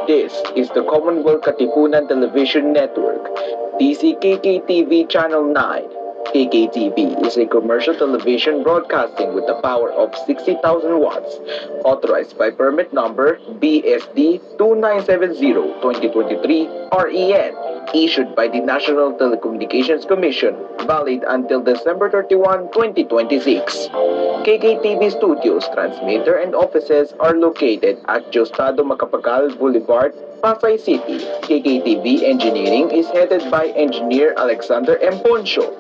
This is the Commonwealth Katipunan Television Network, DCKKTV Channel 9. KKTV is a commercial television broadcasting with a power of 60,000 watts, authorized by permit number BSD 2970-2023 REN, issued by the National Telecommunications Commission, valid until December 31, 2026. KKTV Studios, transmitter, and offices are located at Diosdado Macapagal Boulevard, Pasay City. KKTV Engineering is headed by Engineer Alexander M. Poncho.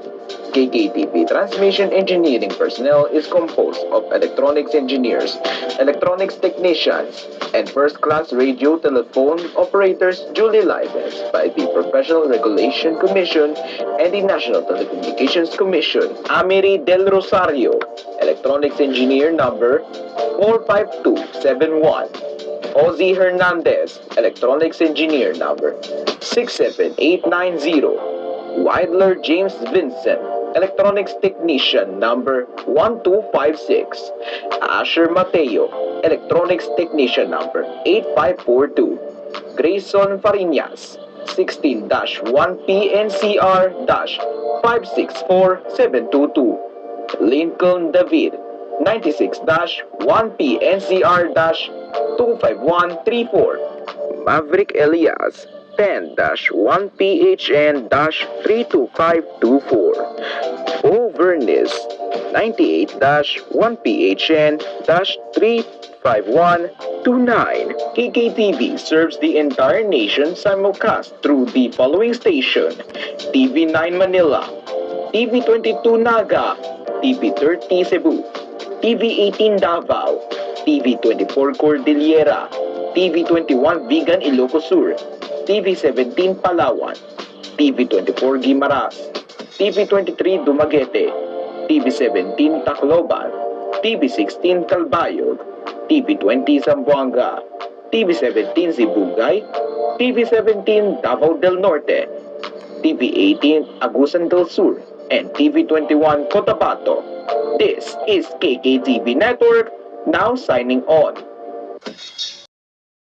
KKTV Transmission Engineering personnel is composed of electronics engineers, electronics technicians, and first-class radio telephone operators duly licensed by the Professional Regulation Commission and the National Telecommunications Commission. Amiri Del Rosario, Electronics Engineer number 45271. Ozzy Hernandez, Electronics Engineer number 67890. Widler James Vincent, Electronics Technician number 1256. Asher Mateo, Electronics Technician number 8542. Grayson Farinas, 16-1PNCR-564722. Lincoln David, 96-1PNCR-25134. Maverick Elias, 10-1PHN-32524. O Vernis, 98-1PHN-35129. KKTV serves the entire nation simulcast through the following station: TV9 Manila, TV22 Naga, TV30 Cebu, TV18 Davao, TV24 Cordillera, TV21 Vigan Ilocos Sur, TV17 Palawan, TV24 Guimaras, TV23 Dumaguete, TV17 Tacloban, TV16 Calbayog, TV20 Zamboanga, TV17 Sibugay, TV17 Davao del Norte, TV18 Agusan del Sur, and TV21 Cotabato. This is KKTV Network, now signing on.